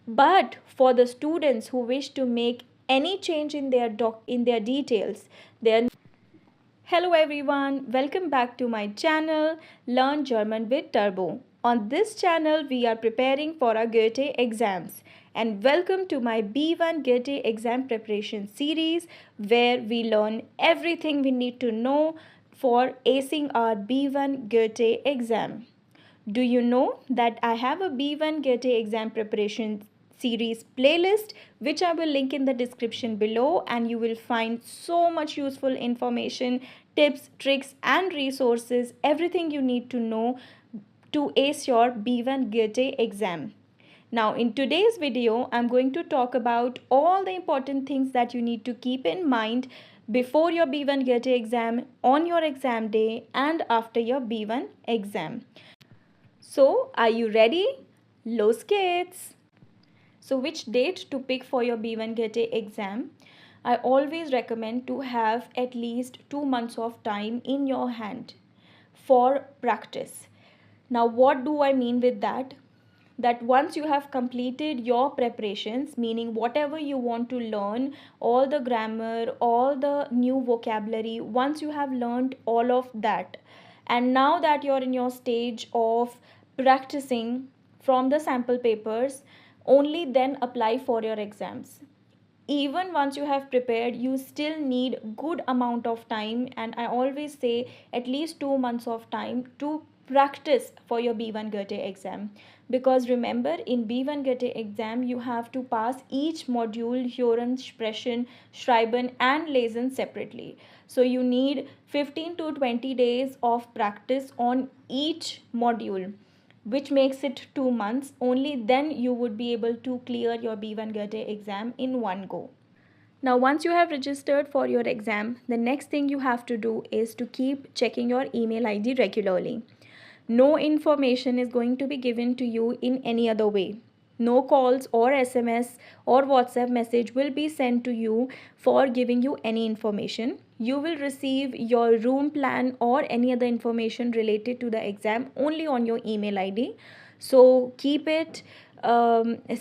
But for the students who wish to make any change in their details, their Hello everyone, welcome back to my channel Learn German with Turbo. On this channel we are preparing for our Goethe exams, and welcome to my B1 Goethe exam preparation series where we learn everything we need to know for acing our B1 Goethe exam. Do you know that I have a B1 Goethe exam preparation series playlist which I will link in the description below, and you will find so much useful information, tips, tricks and resources, everything you need to know to ace your B1 Goethe exam. Now in today's video, I'm going to talk about all the important things that you need to keep in mind before your B1 Goethe exam, on your exam day and after your B1 exam. So, are you ready? Los geht's! So, which date to pick for your B1 Goethe exam? I always recommend to have at least 2 months of time in your hand for practice. Now, what do I mean with that? That once you have completed your preparations, meaning whatever you want to learn, all the grammar, all the new vocabulary, once you have learned all of that, and now that you're in your stage of practicing from the sample papers, only then apply for your exams. Even once you have prepared, you still need good amount of time, and I always say at least 2 months of time to practice for your B1 Goethe exam. Because remember, in B1 Goethe exam you have to pass each module Hören, Sprechen, Schreiben and Lesen separately. So you need 15 to 20 days of practice on each module, which makes it 2 months. Only then you would be able to clear your B1 Goethe exam in one go. Now, once you have registered for your exam, the next thing you have to do is to keep checking your email ID regularly. No information is going to be given to you in any other way. No calls or SMS or WhatsApp message will be sent to you for giving you any information. You will receive your room plan or any other information related to the exam only on your email ID. So keep it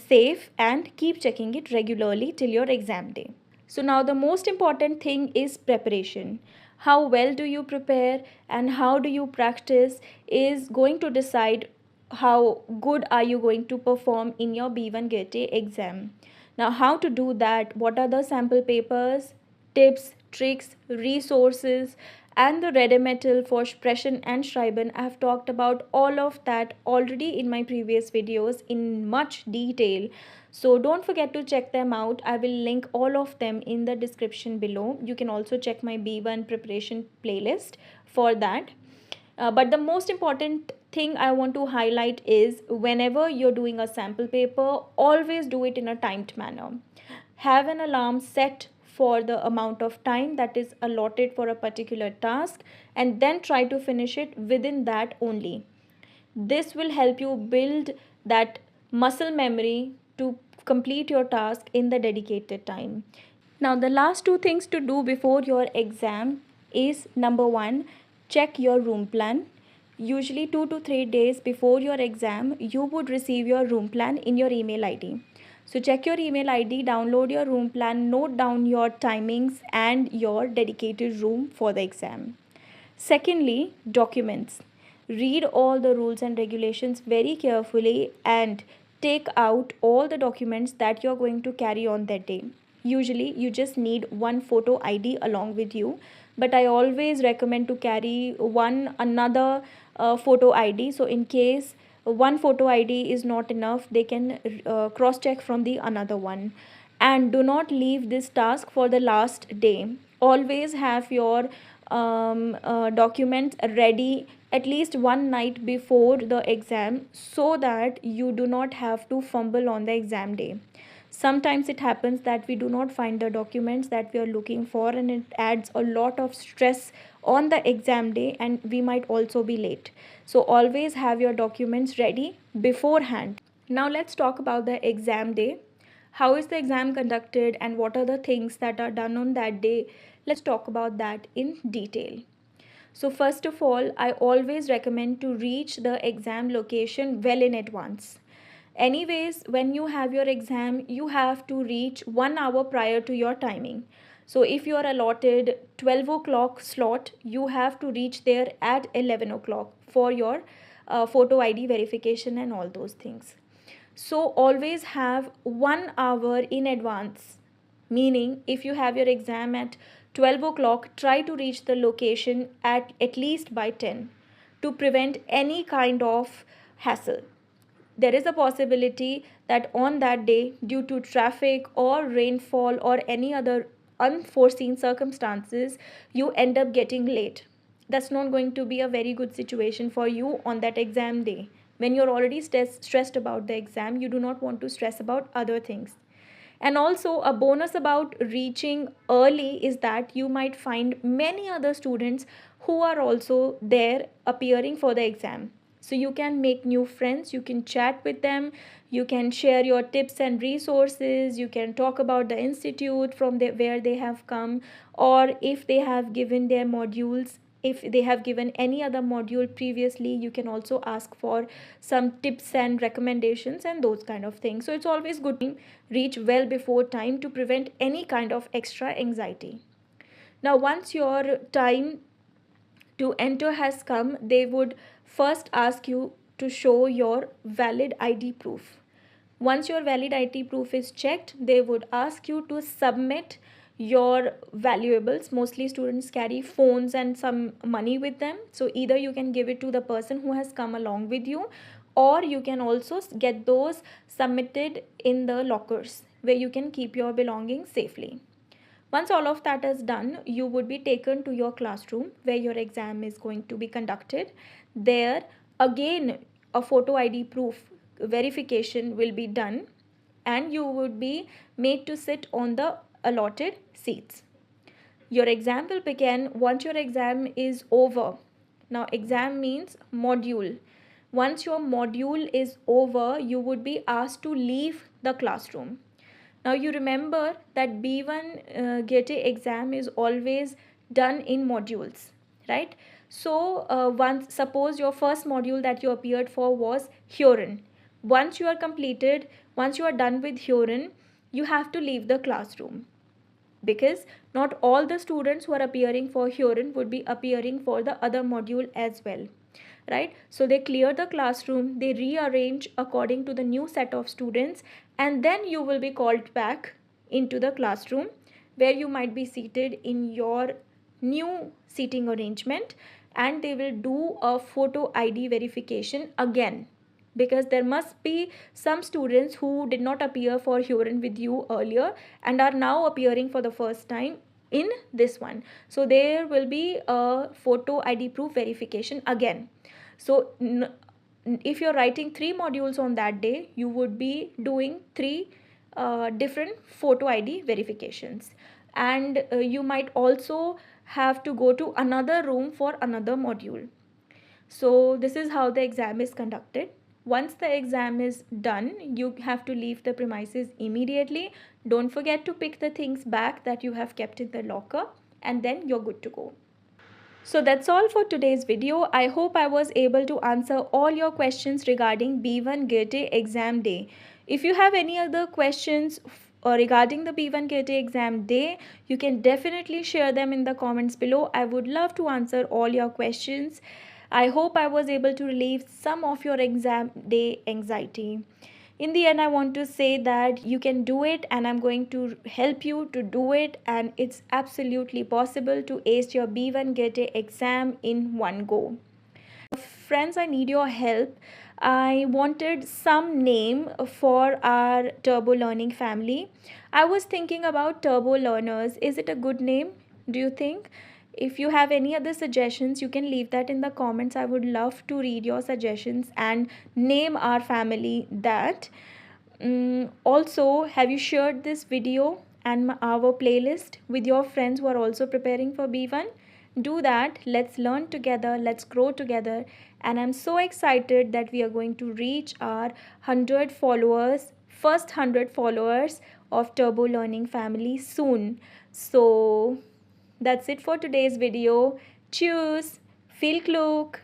safe and keep checking it regularly till your exam day. So now the most important thing is preparation. How well do you prepare and how do you practice is going to decide how good are you going to perform in your B1 Goethe exam. Now how to do that, what are the sample papers, tips, tricks, resources and the REDEMITTEL for Sprechen and Schreiben. I have talked about all of that already in my previous videos in much detail. So don't forget to check them out. I will link all of them in the description below. You can also check my B1 preparation playlist for that. But the most important thing I want to highlight is whenever you're doing a sample paper, always do it in a timed manner. Have an alarm set for the amount of time that is allotted for a particular task and then try to finish it within that only. This will help you build that muscle memory to complete your task in the dedicated time. Now, the last two things to do before your exam is number one, check your room plan. Usually 2 to 3 days before your exam, you would receive your room plan in your email ID. So check your email ID, download your room plan, note down your timings and your dedicated room for the exam. Secondly, documents. Read all the rules and regulations very carefully and take out all the documents that you're going to carry on that day. Usually, you just need one photo ID along with you, but I always recommend to carry one another photo ID. So, in case one photo ID is not enough, they can cross check from the another one. And do not leave this task for the last day. Always have your documents ready at least one night before the exam so that you do not have to fumble on the exam day. Sometimes it happens that we do not find the documents that we are looking for, and it adds a lot of stress on the exam day and we might also be late. So always have your documents ready beforehand. Now let's talk about the exam day. How is the exam conducted and what are the things that are done on that day? Let's talk about that in detail. So first of all, I always recommend to reach the exam location well in advance. Anyways, when you have your exam, you have to reach 1 hour prior to your timing. So if you are allotted 12 o'clock slot, you have to reach there at 11 o'clock for your photo ID verification and all those things. So always have 1 hour in advance, meaning if you have your exam at 12 o'clock, try to reach the location at least by 10 to prevent any kind of hassle. There is a possibility that on that day, due to traffic or rainfall or any other unforeseen circumstances, you end up getting late. That's not going to be a very good situation for you on that exam day. When you're already stressed about the exam, you do not want to stress about other things. And also, a bonus about reaching early is that you might find many other students who are also there appearing for the exam. So you can make new friends, you can chat with them, you can share your tips and resources, you can talk about the institute from where they have come, or if they have given their modules, if they have given any other module previously, you can also ask for some tips and recommendations and those kind of things. So it's always good to reach well before time to prevent any kind of extra anxiety. Now once your time to enter has come, they would first ask you to show your valid ID proof. Once your valid ID proof is checked, they would ask you to submit your valuables. Mostly students carry phones and some money with them. So either you can give it to the person who has come along with you, or you can also get those submitted in the lockers where you can keep your belongings safely. Once all of that is done, you would be taken to your classroom where your exam is going to be conducted. There, again, a photo ID proof verification will be done and you would be made to sit on the allotted seats. Your exam will begin once your exam is over. Now, exam means module. Once your module is over, you would be asked to leave the classroom. Now you remember that B1 Goethe exam is always done in modules, right? So once suppose your first module that you appeared for was Hören. Once you are completed, once you are done with Hören, you have to leave the classroom, because not all the students who are appearing for Hören would be appearing for the other module as well, right? So they clear the classroom, they rearrange according to the new set of students, and then you will be called back into the classroom where you might be seated in your new seating arrangement, and they will do a photo ID verification again, because there must be some students who did not appear for Hören with you earlier and are now appearing for the first time in this one. So there will be a photo ID proof verification again. So if you're writing 3 modules on that day, you would be doing 3 different photo ID verifications, and you might also have to go to another room for another module. So this is how the exam is conducted. Once the exam is done, you have to leave the premises immediately. Don't forget to pick the things back that you have kept in the locker, and then you're good to go. So that's all for today's video. I hope I was able to answer all your questions regarding B1 Goethe exam day. If you have any other questions regarding the B1 Goethe exam day, you can definitely share them in the comments below. I would love to answer all your questions. I hope I was able to relieve some of your exam day anxiety. In the end, I want to say that you can do it, and I'm going to help you to do it, and it's absolutely possible to ace your B1 Goethe exam in one go. Friends, I need your help. I wanted some name for our Turbo Learning family. I was thinking about Turbo Learners. Is it a good name, do you think? If you have any other suggestions, you can leave that in the comments. I would love to read your suggestions and name our family that. Also, have you shared this video and our playlist with your friends who are also preparing for B1? Do that. Let's learn together, let's grow together, and I'm so excited that we are going to reach our 100 followers, first 100 followers of Turbo Learning family soon. So that's it for today's video. Cheers, viel Glück.